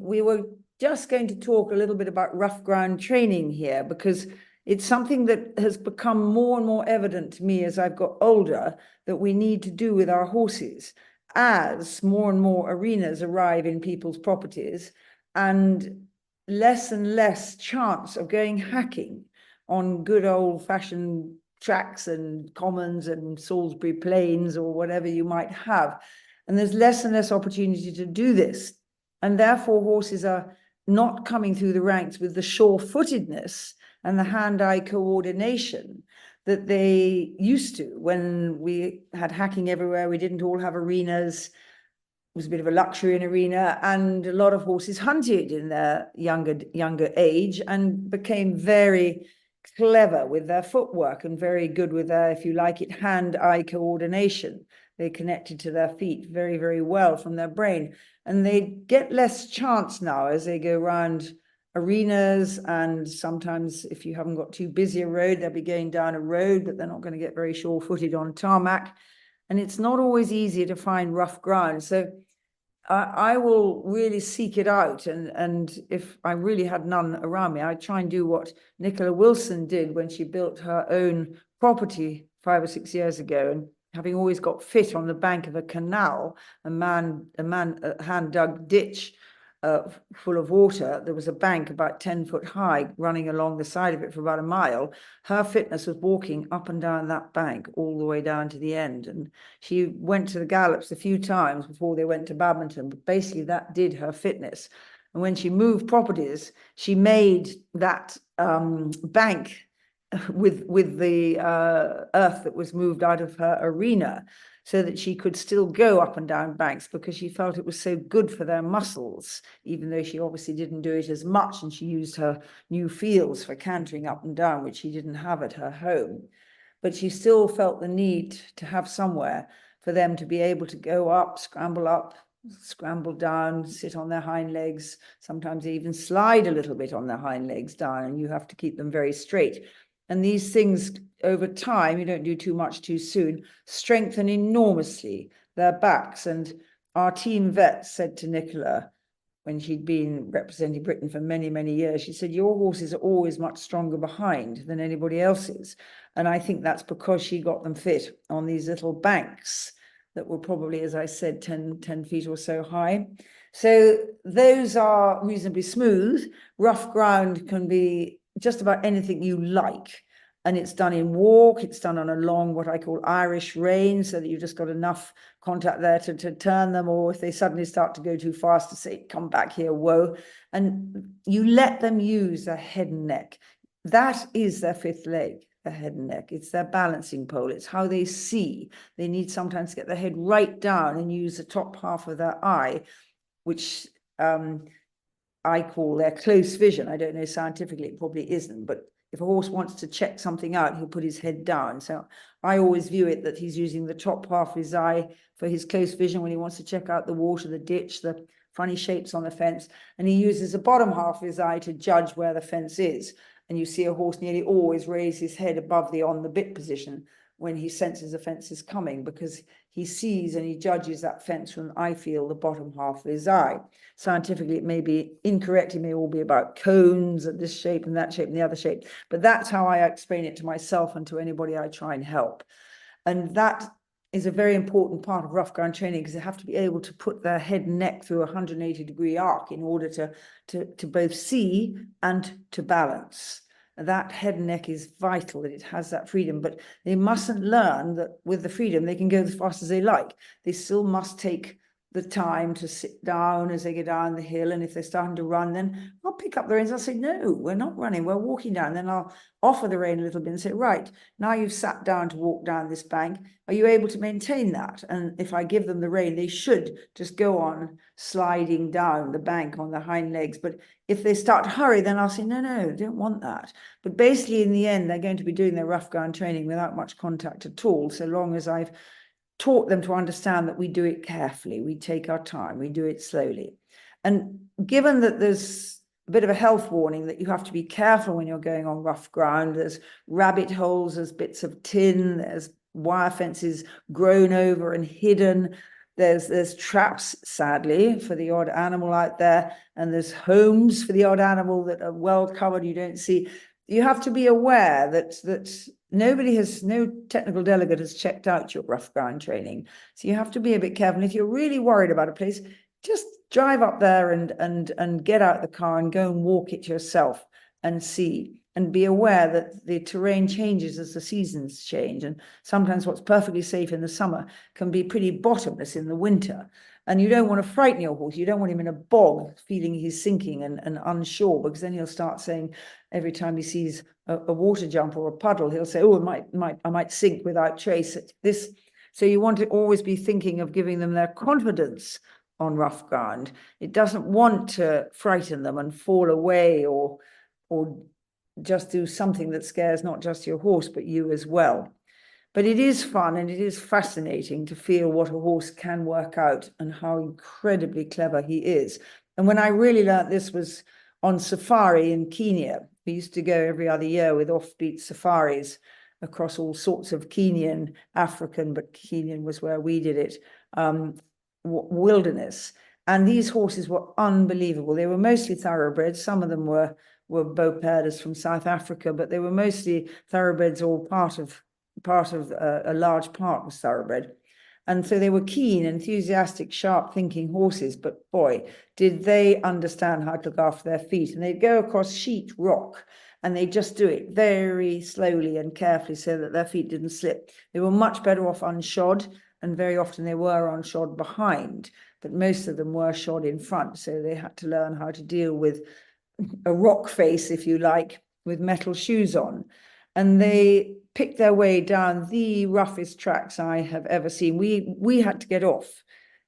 we were just going to talk a little bit about rough ground training here, because it's something that has become more and more evident to me as I've got older that we need to do with our horses as more and more arenas arrive in people's properties and less chance of going hacking on good old-fashioned tracks and commons and Salisbury Plains or whatever you might have. And there's less and less opportunity to do this. And therefore, horses are not coming through the ranks with the sure-footedness and the hand-eye coordination that they used to when we had hacking everywhere. We didn't all have arenas. It was a bit of a luxury in arena, and a lot of horses hunted in their younger age and became very clever with their footwork and very good with their, if you like it, hand-eye coordination. They connected to their feet very, very well from their brain. And they get less chance now as they go around arenas, and sometimes if you haven't got too busy a road, they'll be going down a road, but they're not going to get very sure-footed on tarmac. And it's not always easy to find rough ground. So I will really seek it out. And if I really had none around me, I'd try and do what Nicola Wilson did when she built her own property 5 or 6 years ago. And having always got fit on the bank of a canal, a hand-dug ditch full of water, there was a bank about 10 foot high running along the side of it for about a mile. Her fitness was walking up and down that bank all the way down to the end. And she went to the gallops a few times before they went to Badminton, but basically that did her fitness. And when she moved properties, she made that bank with the earth that was moved out of her arena, so that she could still go up and down banks, because she felt it was so good for their muscles, even though she obviously didn't do it as much, and she used her new fields for cantering up and down, which she didn't have at her home. But she still felt the need to have somewhere for them to be able to go up, scramble down, sit on their hind legs. Sometimes they even slide a little bit on their hind legs down, and you have to keep them very straight. And these things, over time, you don't do too much too soon, strengthen enormously their backs. And our team vet said to Nicola, when she'd been representing Britain for many, many years, she said, your horses are always much stronger behind than anybody else's. And I think that's because she got them fit on these little banks that were probably, as I said, 10 feet or so high. So those are reasonably smooth. Rough ground can be just about anything you like. And it's done in walk, it's done on a long, what I call Irish rein, so that you've just got enough contact there to turn them, or if they suddenly start to go too fast, to say, come back here, whoa. And you let them use their head and neck. That is their fifth leg, their head and neck. It's their balancing pole. It's how they see. They need sometimes to get their head right down and use the top half of their eye, which I call their close vision. I don't know, scientifically it probably isn't, but if a horse wants to check something out, he'll put his head down. So I always view it that he's using the top half of his eye for his close vision when he wants to check out the water, the ditch, the funny shapes on the fence. And he uses the bottom half of his eye to judge where the fence is. And you see a horse nearly always raise his head above the on the bit position when he senses a fence is coming, because he sees and he judges that fence from, I feel, the bottom half of his eye. Scientifically, it may be incorrect. It may all be about cones and this shape and that shape and the other shape. But that's how I explain it to myself and to anybody I try and help. And that is a very important part of rough ground training, because they have to be able to put their head and neck through a 180-degree arc in order to both see and to balance. That head and neck is vital, that it has that freedom, but they mustn't learn that with the freedom they can go as fast as they like. They still must take the time to sit down as they go down the hill. And if they're starting to run, then I'll pick up the reins. I'll say, no, we're not running, we're walking down. Then I'll offer the rein a little bit and say, right, now you've sat down to walk down this bank. Are you able to maintain that? And if I give them the rein, they should just go on sliding down the bank on their hind legs. But if they start to hurry, then I'll say, no, I don't want that. But basically, in the end, they're going to be doing their rough ground training without much contact at all, so long as I've taught them to understand that we do it carefully, we take our time, we do it slowly. And given that there's a bit of a health warning that you have to be careful when you're going on rough ground, there's rabbit holes, there's bits of tin, there's wire fences grown over and hidden, There's traps, sadly, for the odd animal out there, and there's homes for the odd animal that are well covered. You don't see. You have to be aware that no technical delegate has checked out your rough ground training. So you have to be a bit careful. If you're really worried about a place, just drive up there and get out the car and go and walk it yourself and see, and be aware that the terrain changes as the seasons change. And sometimes what's perfectly safe in the summer can be pretty bottomless in the winter. And you don't want to frighten your horse. You don't want him in a bog feeling he's sinking and unsure, because then he'll start saying, every time he sees a water jump or a puddle, he'll say, oh, I might sink without trace. So you want to always be thinking of giving them their confidence on rough ground. It doesn't want to frighten them and fall away or just do something that scares not just your horse, but you as well. But it is fun and it is fascinating to feel what a horse can work out and how incredibly clever he is. And when I really learned this was on safari in Kenya. We used to go every other year with offbeat safaris across all sorts of Kenyan, African, but Kenyan was where we did it, wilderness. And these horses were unbelievable. They were mostly thoroughbreds. Some of them were boperders from South Africa, but they were mostly thoroughbreds, or part of a large part was thoroughbred. And so they were keen, enthusiastic, sharp-thinking horses, but boy, did they understand how to look after their feet. And they'd go across sheet rock, and they'd just do it very slowly and carefully so that their feet didn't slip. They were much better off unshod, and very often they were unshod behind, but most of them were shod in front, so they had to learn how to deal with a rock face, if you like, with metal shoes on. And they picked their way down the roughest tracks I have ever seen. We had to get off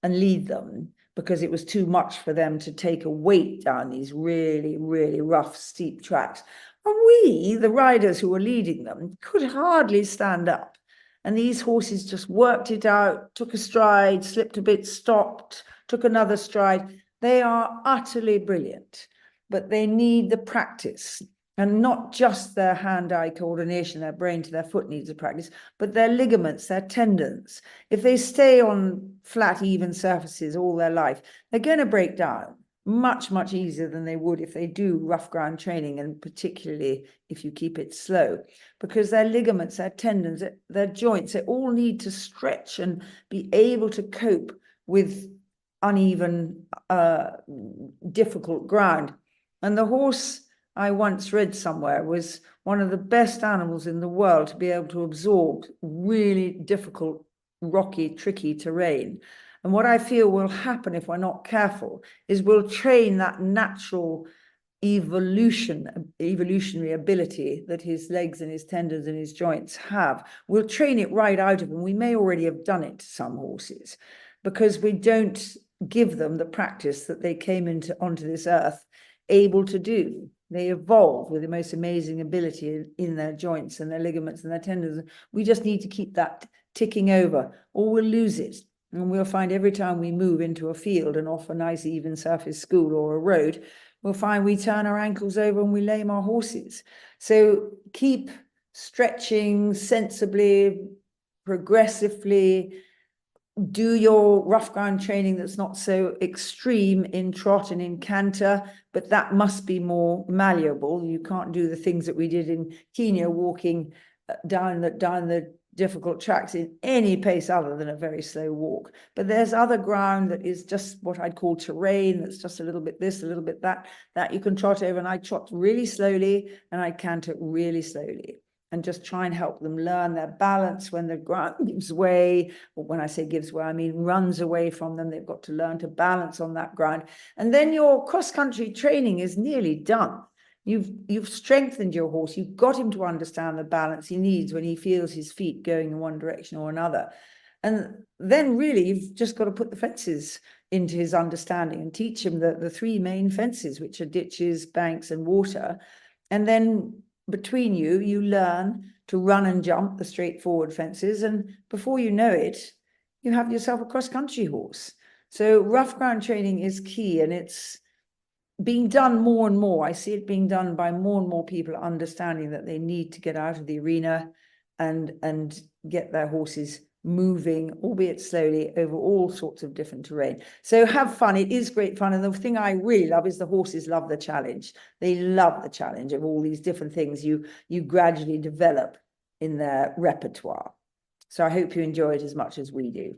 and lead them because it was too much for them to take a weight down these really, really rough, steep tracks. And we, the riders who were leading them, could hardly stand up. And these horses just worked it out, took a stride, slipped a bit, stopped, took another stride. They are utterly brilliant, but they need the practice. And not just their hand-eye coordination, their brain to their foot needs a practice, but their ligaments, their tendons. If they stay on flat, even surfaces all their life, they're going to break down much, much easier than they would if they do rough ground training, and particularly if you keep it slow, because their ligaments, their tendons, their joints, they all need to stretch and be able to cope with uneven, difficult ground. And the horse, I once read somewhere, was one of the best animals in the world to be able to absorb really difficult, rocky, tricky terrain. And what I feel will happen if we're not careful is we'll train that natural evolutionary ability that his legs and his tendons and his joints have. We'll train it right out of him. We may already have done it to some horses because we don't give them the practice that they came onto this earth able to do. They evolve with the most amazing ability in their joints and their ligaments and their tendons. We just need to keep that ticking over, or we'll lose it. And we'll find every time we move into a field and off a nice even surface school or a road, we'll find we turn our ankles over and we lame our horses. So keep stretching sensibly, progressively. Do your rough ground training that's not so extreme in trot and in canter, but that must be more malleable. You can't do the things that we did in Kenya, walking down the difficult tracks in any pace other than a very slow walk. But there's other ground that is just what I'd call terrain, that's just a little bit this, a little bit that you can trot over. And I trot really slowly and I canter really slowly, and just try and help them learn their balance when the ground gives way. Or when I say gives way, I mean runs away from them. They've got to learn to balance on that ground. And then your cross-country training is nearly done. You've strengthened your horse. You've got him to understand the balance he needs when he feels his feet going in one direction or another. And then really you've just got to put the fences into his understanding and teach him the three main fences, which are ditches, banks, and water. And then between you learn to run and jump the straightforward fences, and before you know it, you have yourself a cross-country horse. So rough ground training is key, and it's being done more and more. I see it being done by more and more people understanding that they need to get out of the arena and get their horses moving, albeit slowly, over all sorts of different terrain. So have fun. It is great fun. And the thing I really love is the horses love the challenge. They love the challenge of all these different things you gradually develop in their repertoire. So I hope you enjoy it as much as we do.